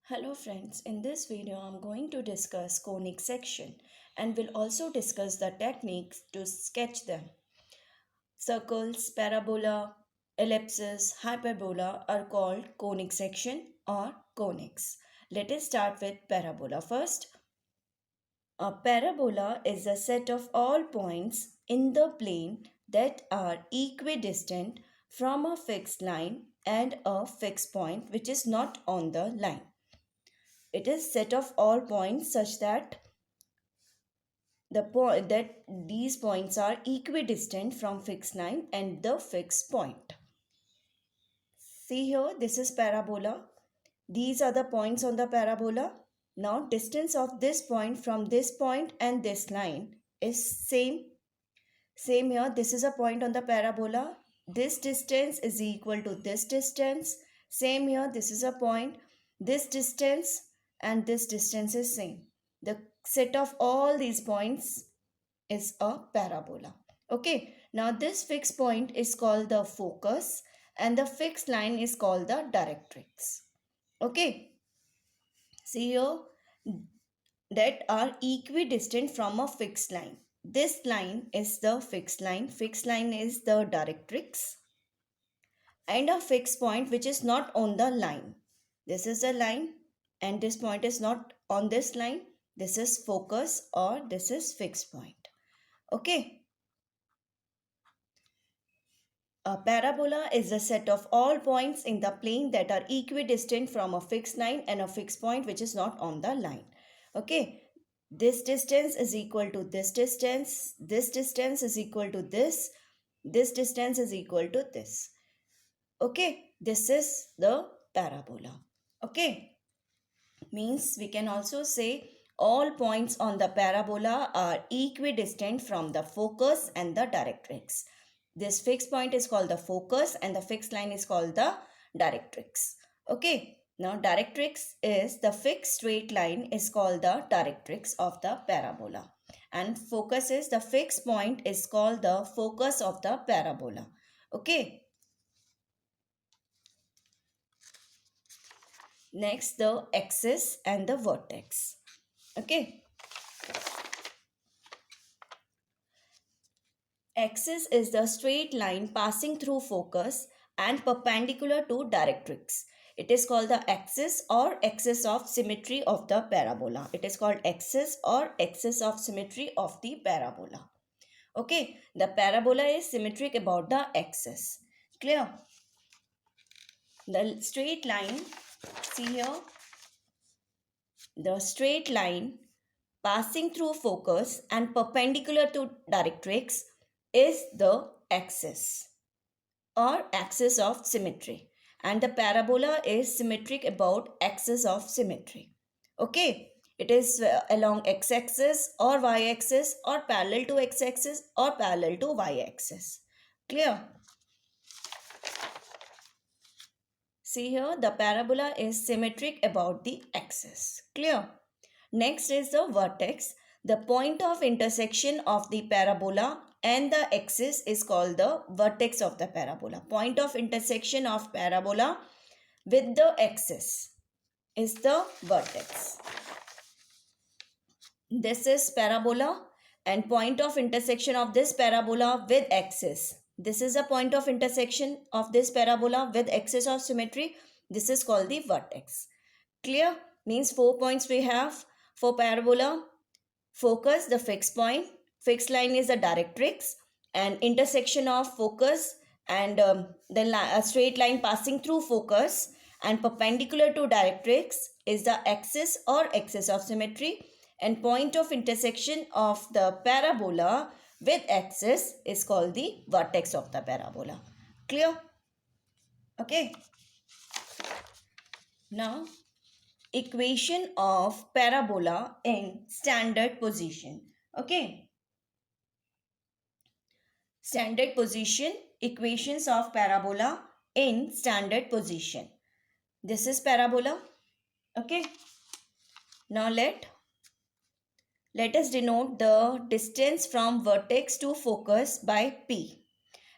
Hello friends, in this video I'm going to discuss conic section and will also discuss the techniques to sketch them. Circles, parabola, ellipses, hyperbola are called conic section or conics. Let us start with parabola first. A parabola is a set of all points in the plane that are equidistant from a fixed line and a fixed point which is not on the line. It is set of all points such that these points are equidistant from fixed line and the fixed point. See here, this is parabola. These are the points on the parabola. Now distance of this point from this point and this line is same. Same here, this is a point on the parabola. This distance is equal to this distance. Same here, this is a point. This distance and this distance is same. The set of all these points is a parabola. Okay, now this fixed point is called the focus and the fixed line is called the directrix. Okay, see here, that are equidistant from a fixed line. This line is the fixed line is the directrix, and a fixed point which is not on the line. This is the line and this point is not on this line. This is focus or this is fixed point. Okay. A parabola is a set of all points in the plane that are equidistant from a fixed line and a fixed point which is not on the line. Okay. This distance is equal to this distance. This distance is equal to this. This distance is equal to this. Okay. This is the parabola. Okay. Means we can also say all points on the parabola are equidistant from the focus and the directrix. This fixed point is called the focus and the fixed line is called the directrix. Okay. Now directrix is the fixed straight line is called the directrix of the parabola. And focus is the fixed point is called the focus of the parabola. Okay. Next, the axis and the vertex. Okay. Axis is the straight line passing through focus and perpendicular to directrix. It is called the axis or axis of symmetry of the parabola. It is called axis or axis of symmetry of the parabola. Okay, the parabola is symmetric about the axis. Clear? The straight line, see here, the straight line passing through focus and perpendicular to directrix is the axis or axis of symmetry, and the parabola is symmetric about axis of symmetry. Okay, it is along x-axis or y-axis or parallel to x-axis or parallel to y-axis. Clear? See here, the parabola is symmetric about the axis. Clear? Next is the vertex. The point of intersection of the parabola and the axis is called the vertex of the parabola. Point of intersection of parabola with the axis is the vertex. This is parabola and point of intersection of this parabola with axis. This is a point of intersection of this parabola with axis of symmetry. This is called the vertex. Clear? Means 4 points we have for parabola. Focus, the fixed point. Fixed line is the directrix, and intersection of focus and a straight line passing through focus and perpendicular to directrix is the axis or axis of symmetry, and point of intersection of the parabola with axis is called the vertex of the parabola. Clear? Okay. Now, equation of parabola in standard position. Okay. Standard position, equations of parabola in standard position. This is parabola. Okay. Now let us denote the distance from vertex to focus by P.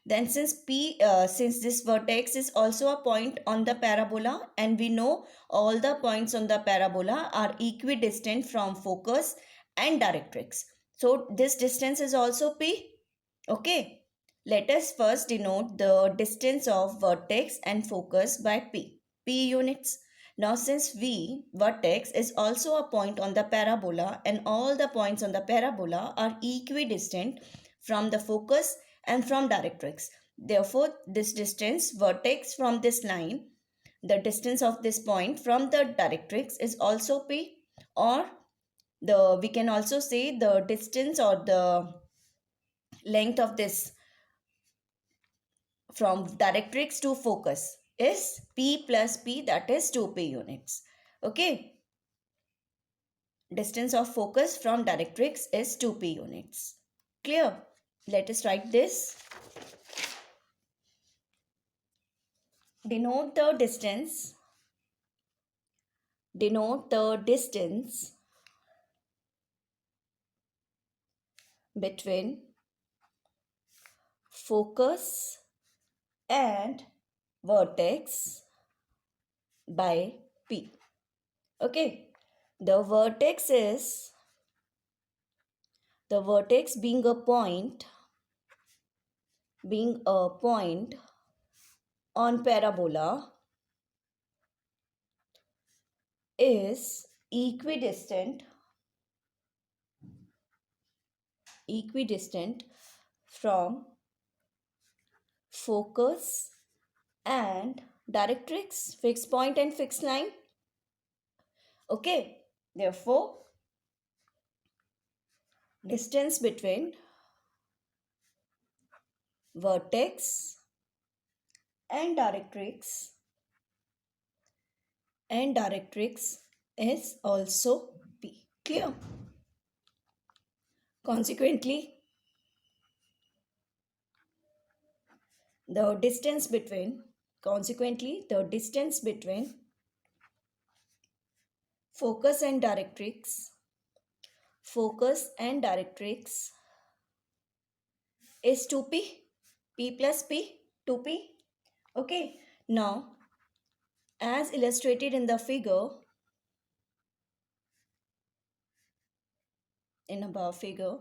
Then since this vertex is also a point on the parabola, and we know all the points on the parabola are equidistant from focus and directrix. So this distance is also P. Okay. Let us first denote the distance of vertex and focus by P. P units. Now since V, vertex, is also a point on the parabola and all the points on the parabola are equidistant from the focus and from directrix. Therefore, this distance vertex from this line, the distance of this point from the directrix is also P, or we can also say the distance or the length of this from directrix to focus is P plus P, that is 2P units. Okay. Distance of focus from directrix is 2P units. Clear? Let us write this. Denote the distance between focus and vertex by P. Okay, the vertex being a point on parabola is equidistant from focus and directrix, fixed point and fixed line. Okay, therefore distance between vertex and directrix is also P. Clear? Consequently, the distance between focus and directrix is 2P, P plus P, 2P. Okay, now as illustrated in the figure, in above figure,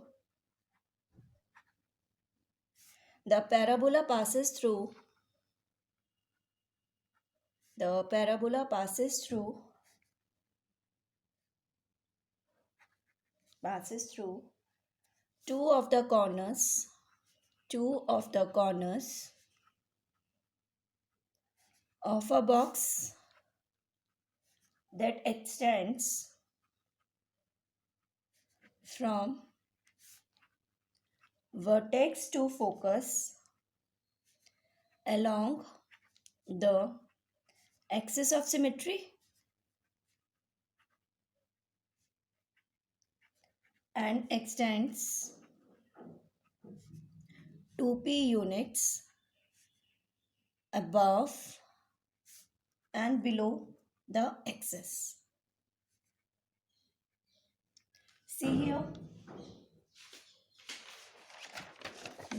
the parabola passes through two of the corners of a box that extends from vertex to focus along the axis of symmetry and extends 2P units above and below the axis. See here,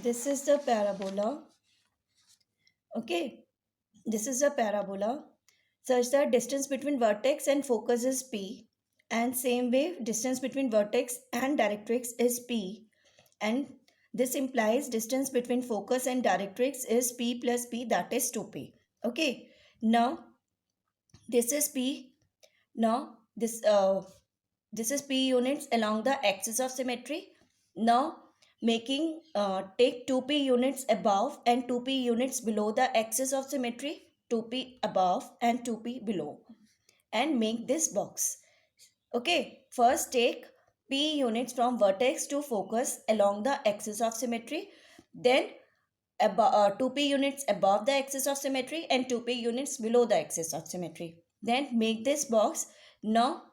this is the parabola. Okay, this is a parabola such that distance between vertex and focus is P, and same way distance between vertex and directrix is P, and this implies distance between focus and directrix is P plus P, that is 2P. Okay, now this is P. Now this is P units along the axis of symmetry. Now take 2P units above and 2P units below the axis of symmetry, 2P above and 2P below, and make this box. Okay, first take P units from vertex to focus along the axis of symmetry, then 2P units above the axis of symmetry and 2P units below the axis of symmetry. Then make this box. Now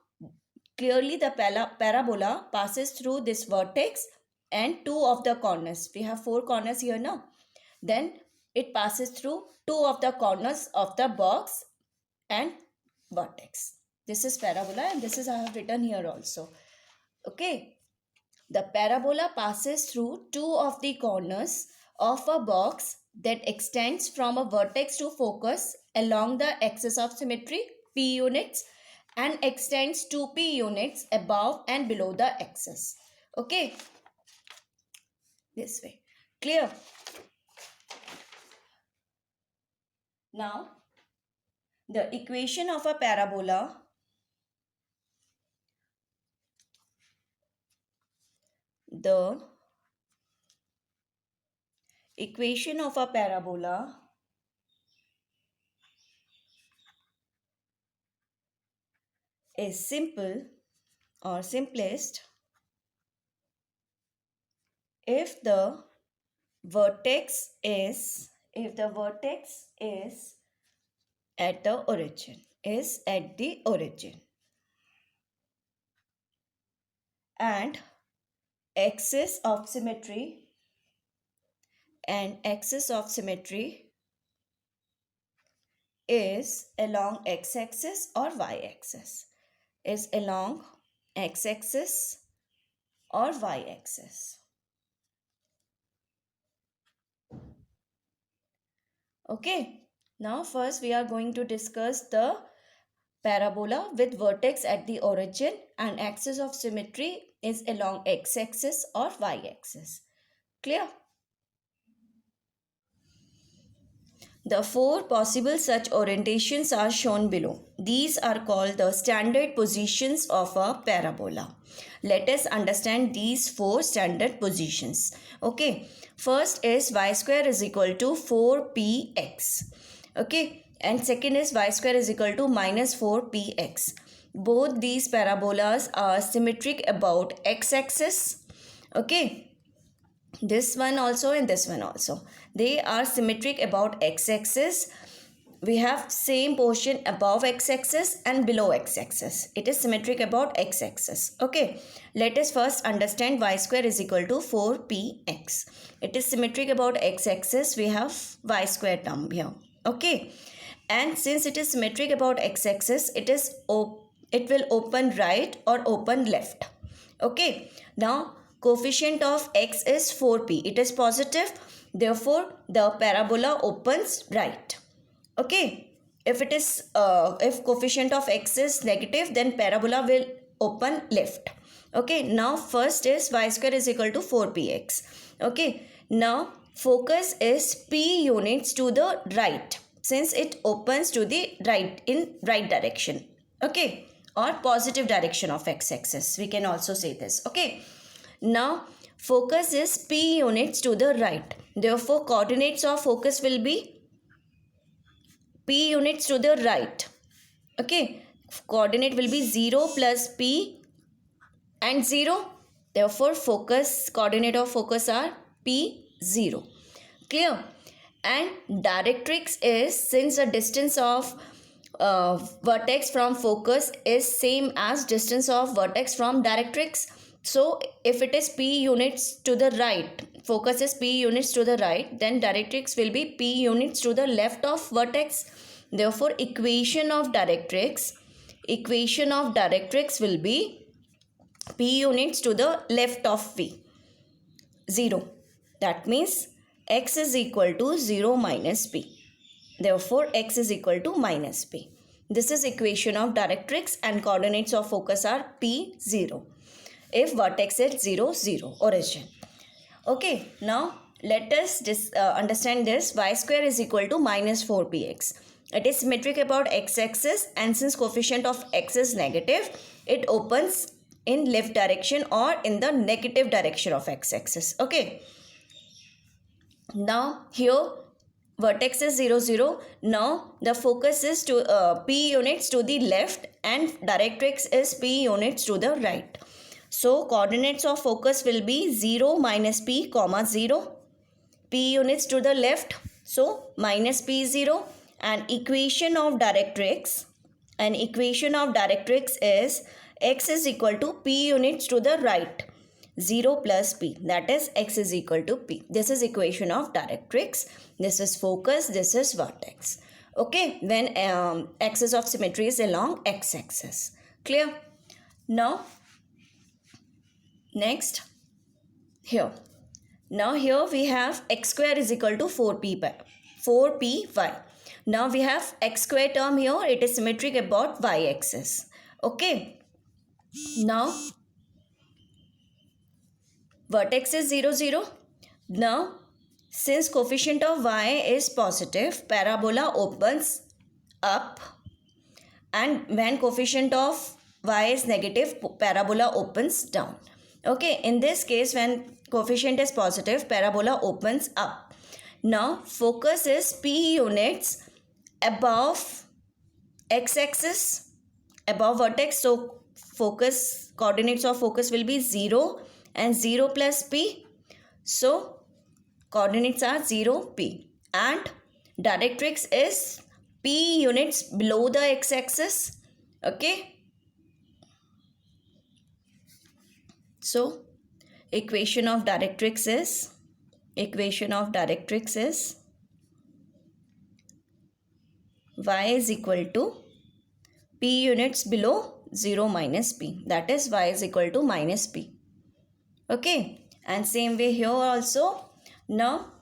clearly the parabola passes through this vertex and two of the corners. We have four corners here now. Then it passes through two of the corners of the box and vertex. This is parabola, and this is I have written here also. Okay, the parabola passes through two of the corners of a box that extends from a vertex to focus along the axis of symmetry p units and extends 2p units above and below the axis. Okay, this way. Clear? Now, the equation of a parabola the equation of a parabola is simple or simplest if the vertex is at the origin and axis of symmetry is along x-axis or y-axis Okay, now first we are going to discuss the parabola with vertex at the origin and axis of symmetry is along x-axis or y-axis. Clear? The four possible such orientations are shown below. These are called the standard positions of a parabola. Let us understand these four standard positions. Okay, first is y square is equal to 4px. Okay, and second is y square is equal to minus 4px. Both these parabolas are symmetric about x-axis. Okay, this one also and this one also, they are symmetric about x-axis. We have same portion above x-axis and below x-axis. It is symmetric about x-axis. Okay, let us first understand y square is equal to 4px. It is symmetric about x-axis. We have y square term here. Okay, and since it is symmetric about x-axis, it will open right or open left. Okay, now coefficient of x is 4p. It is positive. Therefore, the parabola opens right. Okay. If coefficient of x is negative, then parabola will open left. Okay. Now, first is y square is equal to 4px. Okay. Now, focus is p units to the right, since it opens to the right in right direction. Okay. Or positive direction of x-axis. We can also say this. Okay. Now, focus is p units to the right. Therefore, coordinates of focus will be p units to the right. Okay, coordinate will be 0 plus p and 0. Therefore, coordinate of focus are p 0. Clear? And directrix is, since the distance of vertex from focus is same as distance of vertex from directrix. So, if it is p units to the right, focus is p units to the right, then directrix will be p units to the left of vertex. Therefore, equation of directrix will be p units to the left of v, 0. That means x is equal to 0 minus p. Therefore, x is equal to minus p. This is equation of directrix and coordinates of focus are p, 0. If vertex is 0, 0, origin. Okay, now let us understand this. Y square is equal to minus 4px. It is symmetric about x-axis, and since coefficient of x is negative, it opens in left direction or in the negative direction of x-axis. Okay. Now here vertex is 0, 0. Now the focus is to p units to the left and directrix is p units to the right. So coordinates of focus will be 0 minus p comma 0. P units to the left. So minus p 0, and equation of directrix is x is equal to p units to the right. 0 plus p, that is x is equal to p. This is equation of directrix. This is focus. This is vertex. Okay, when axis of symmetry is along x-axis. Clear? Now, next, here Now here we have x square is equal to 4py. Now we have x square term here. It is symmetric about y-axis. Okay. Now vertex is 0, 0. Now since coefficient of y is positive, parabola opens up, and when coefficient of y is negative, parabola opens down. Okay, in this case when coefficient is positive, parabola opens up. Now focus is p units above x-axis, above vertex. So focus, coordinates of focus will be 0 and 0 plus p. So coordinates are 0, p, and directrix is p units below the x-axis. Okay. So equation of directrix is y is equal to p units below 0 minus p. That is y is equal to minus p. Okay. And same way here also. Now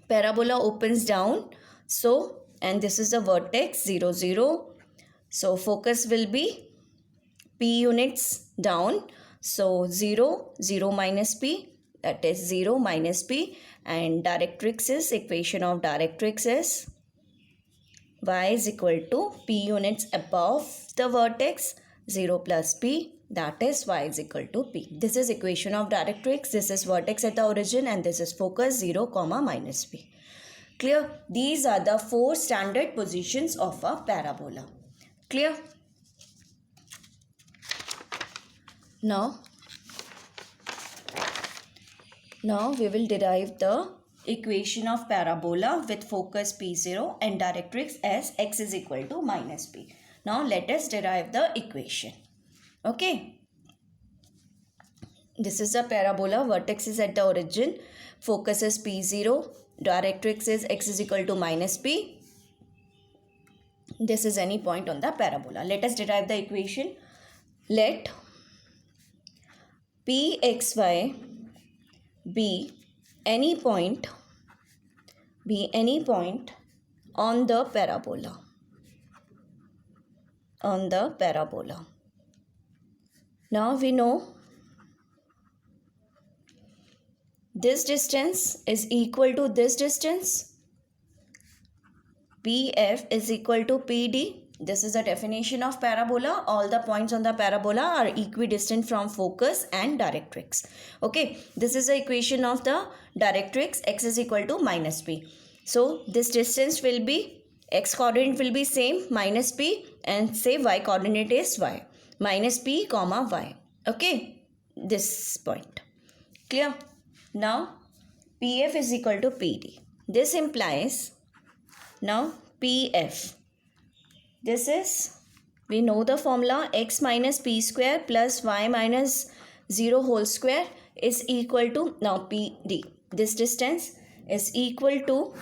parabola opens down. So, and this is the vertex 0, 0. So focus will be p units down. So 0, 0 minus p, that is 0 minus p, and directrix is, equation of directrix is y is equal to p units above the vertex 0 plus p, that is y is equal to p. This is equation of directrix, this is vertex at the origin, and this is focus 0, minus p. Clear? These are the 4 standard positions of a parabola. Clear? Now we will derive the equation of parabola with focus P0 and directrix as x is equal to minus p. Now let us derive the equation. Okay. This is a parabola, vertex is at the origin, focus is P0, directrix is x is equal to minus p. This is any point on the parabola. Let us derive the equation. Let pxy be any point on the parabola. Now we know this distance is equal to this distance. PF is equal to PD. This is the definition of parabola. All the points on the parabola are equidistant from focus and directrix. Okay, this is the equation of the directrix, x is equal to minus p. So this distance will be, x coordinate will be same, minus p, and say y coordinate is y, minus p comma y. Okay, this point. Clear? Now PF is equal to PD. This implies, now PF, this is, we know the formula, x minus p square plus y minus 0 whole square is equal to, now PD, this distance is equal to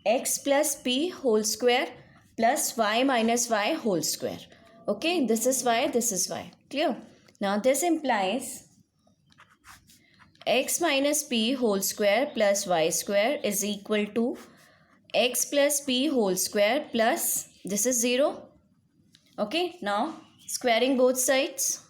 x plus p whole square plus y minus y whole square. Okay, this is y, this is y. Clear? Now this implies x minus p whole square plus y square is equal to x plus p whole square plus, this is 0. Okay, now squaring both sides.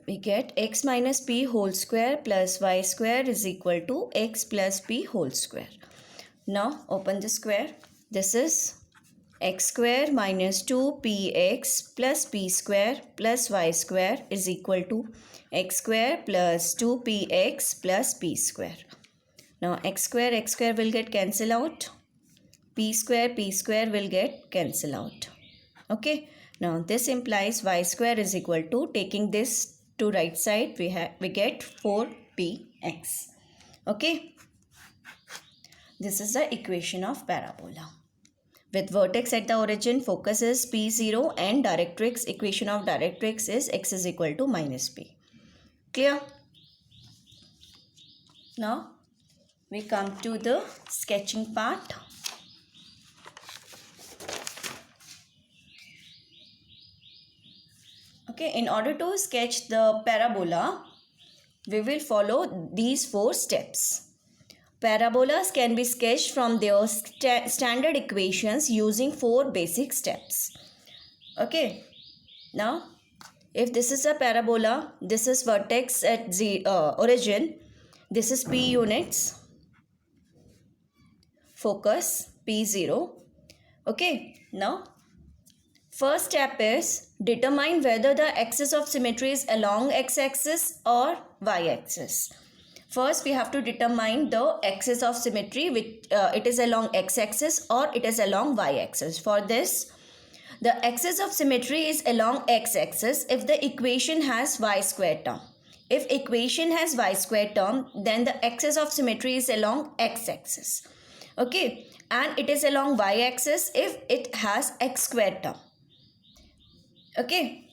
We get x minus p whole square plus y square is equal to x plus p whole square. Now open the square. This is x square minus 2px plus p square plus y square is equal to x square plus 2px plus p square. Now x square will get cancelled out. P square will get cancelled out. Okay. Now this implies y square is equal to, taking this to right side, we get 4px. Okay. This is the equation of parabola. With vertex at the origin, focus is P0, and directrix, equation of directrix is x is equal to minus p. Clear? Now we come to the sketching part. Okay, in order to sketch the parabola, we will follow these 4 steps. Parabolas can be sketched from their standard equations using 4 basic steps. Okay, now if this is a parabola, this is vertex at the origin, this is P units, focus P0. Okay, now first step is determine whether the axis of symmetry is along x-axis or y-axis. First we have to determine the axis of symmetry, which it is along x-axis or it is along y-axis. For this, the axis of symmetry is along x-axis if the equation has y square term. If equation has y square term, then the axis of symmetry is along x-axis. Okay, and it is along y-axis if it has x square term. Okay.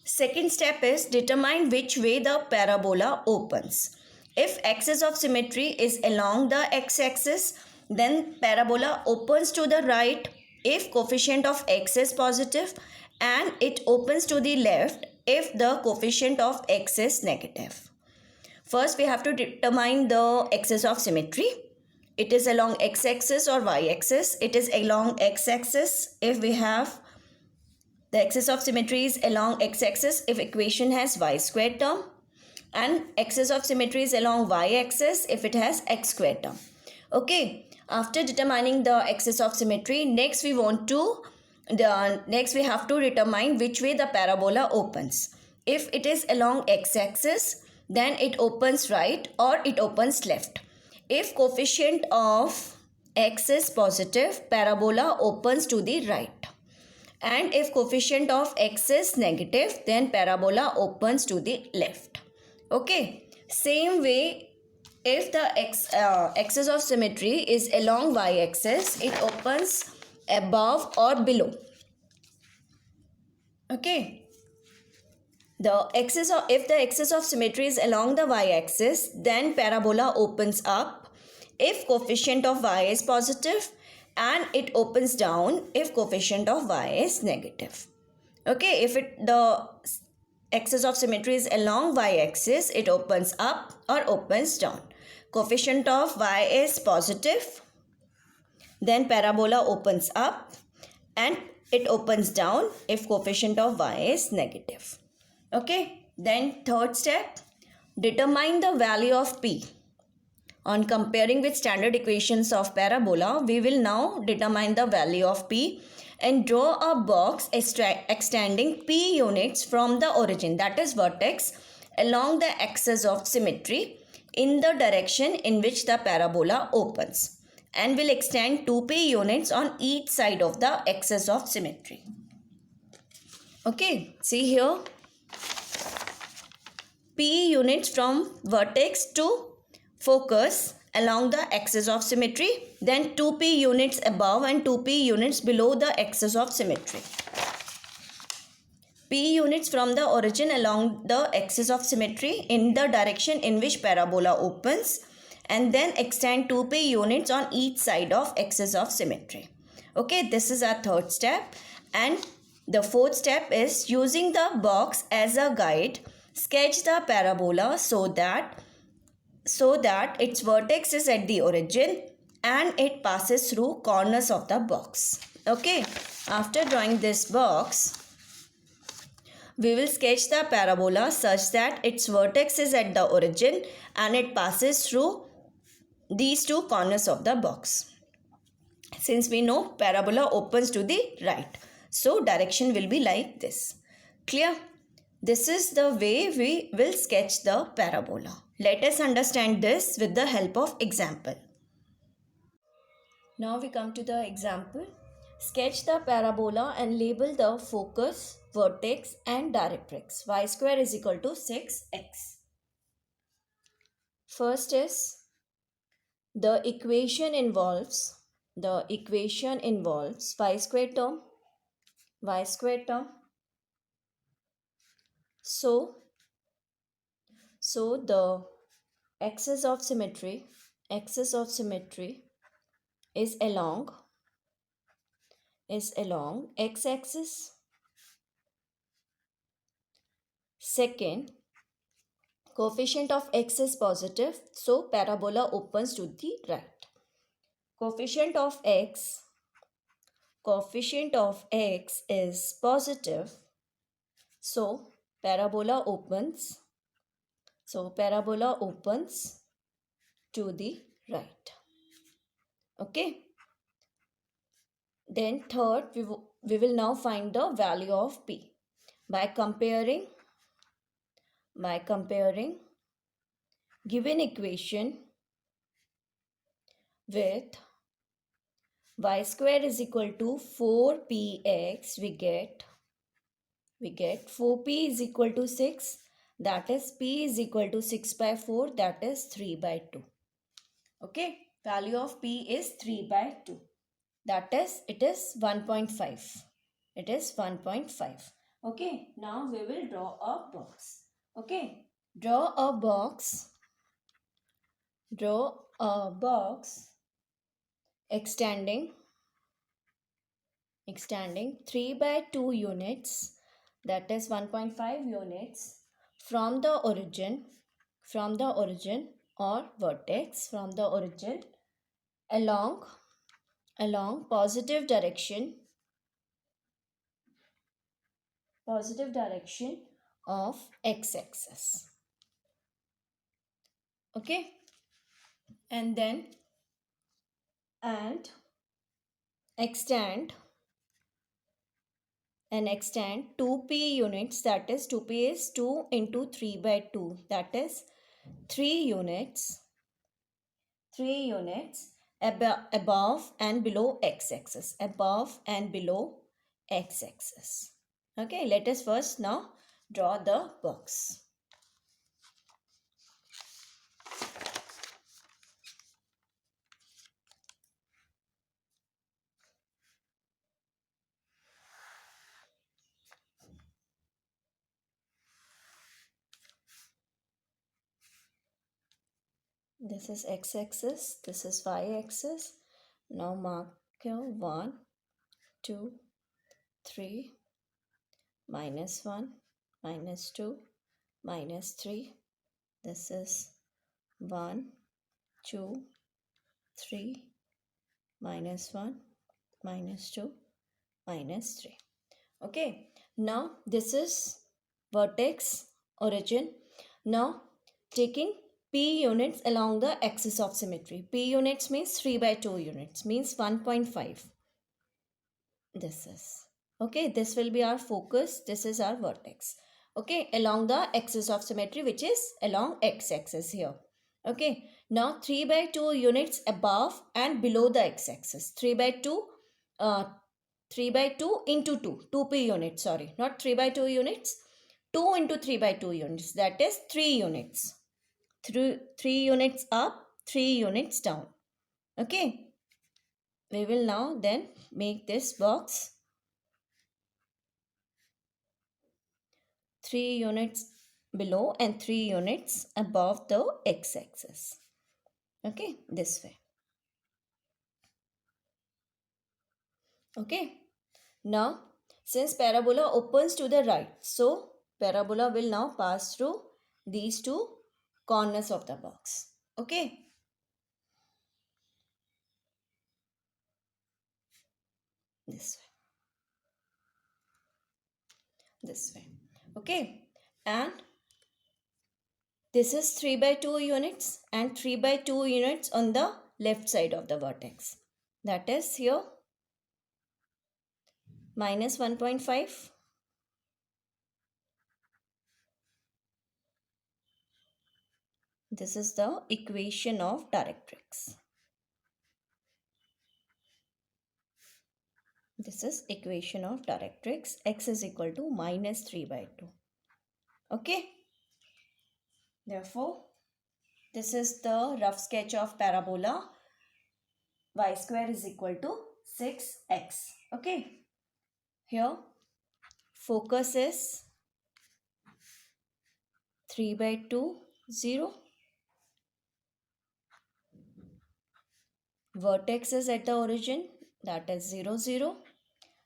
Second step is determine which way the parabola opens. If axis of symmetry is along the x-axis, then parabola opens to the right if coefficient of x is positive, and it opens to the left if the coefficient of x is negative. First, we have to determine the axis of symmetry. It is along x-axis or y-axis. It is along x-axis if we have the axis of symmetry is along x-axis if equation has y square term, and axis of symmetry is along y-axis if it has x square term. Okay, after determining the axis of symmetry, next we have to determine which way the parabola opens. If it is along x-axis, then it opens right or it opens left. If coefficient of x is positive, parabola opens to the right. And if coefficient of x is negative, then parabola opens to the left. Okay. Same way, if the axis of symmetry is along y-axis, it opens above or below. Okay. If the axis of symmetry is along the y-axis, then parabola opens up if coefficient of y is positive, and it opens down if coefficient of y is negative. Okay, if the axis of symmetry is along y-axis, it opens up or opens down. Coefficient of y is positive, then parabola opens up, and it opens down if coefficient of y is negative. Okay, then third step, determine the value of p. On comparing with standard equations of parabola, we will now determine the value of p and draw a box extending p units from the origin, that is vertex, along the axis of symmetry in the direction in which the parabola opens, and will extend 2p units on each side of the axis of symmetry. Okay, see here, p units from vertex to focus along the axis of symmetry, then 2p units above and 2p units below the axis of symmetry. P units from the origin along the axis of symmetry in the direction in which parabola opens, and then extend 2p units on each side of axis of symmetry. Okay, this is our third step. And the fourth step is, using the box as a guide, sketch the parabola so that its vertex is at the origin and it passes through corners of the box. Okay, after drawing this box, we will sketch the parabola such that its vertex is at the origin and it passes through these two corners of the box. Since we know parabola opens to the right, so direction will be like this. Clear? This is the way we will sketch the parabola. Let us understand this with the help of example. Now we come to the example. Sketch the parabola and label the focus, vertex and directrix. Y square is equal to 6x. First is, the equation involves y square term. So the axis of symmetry is along x-axis Second, coefficient of x is positive, so parabola opens to the right. Coefficient of x is positive, so parabola opens to the right. Okay. Then third, we will now find the value of p by comparing given equation with y square is equal to 4px. We get 4p is equal to 6, that is p is equal to 6 by 4, that is 3 by 2. Okay, value of p is 3 by 2, that is it is 1.5. It is 1.5. Okay, now we will draw a box. Okay, draw a box extending 3 by 2 units, that is 1.5 units from the origin or vertex from the origin along positive direction of x-axis. Okay, and then extend 2p units, that is 2p is 2 into 3 by 2, that is 3 units above and below x-axis, Okay, let us first now draw the box. This is x-axis, this is y-axis. Now mark here 1, 2, 3, minus 1, minus 2, minus 3. This is 1, 2, 3, minus 1, minus 2, minus 3. Okay, now this is vertex origin. Now taking p units along the axis of symmetry. P units means 3 by 2 units, means 1.5. This is. Okay, this will be our focus. This is our vertex. Okay, along the axis of symmetry, which is along x-axis here. Okay, now 3 by 2 units above and below the x-axis. 3 by 2 into 2, 2p units, sorry, not 3 by 2 units, 2 into 3 by 2 units, that is 3 units. 3 units up, 3 units down. Okay, we will now then make this box 3 units below and 3 units above the x-axis. Okay, this way. Okay, now since parabola opens to the right, so parabola will now pass through these two corners of the box. Okay, this way. Okay, and this is 3 by 2 units and 3 by 2 units on the left side of the vertex, that is here minus 1.5. This is the equation of directrix. This is equation of directrix. X is equal to minus 3 by 2. Okay. Therefore, this is the rough sketch of parabola. Y square is equal to 6x. Okay. Here, focus is 3 by 2, 0. Vertex is at the origin, that is 0, 0.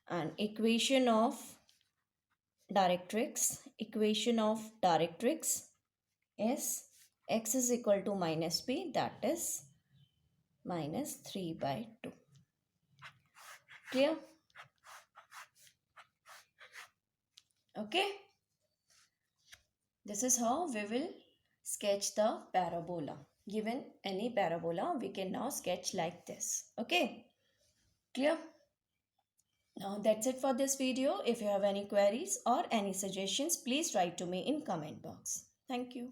And equation of directrix equation of directrix is x is equal to minus b, that is minus 3 by 2. Clear? Okay. This is how we will sketch the parabola. Given any parabola, we can now sketch like this. Okay. Clear? Now that's it for this video. If you have any queries or any suggestions, please write to me in comment box. Thank you.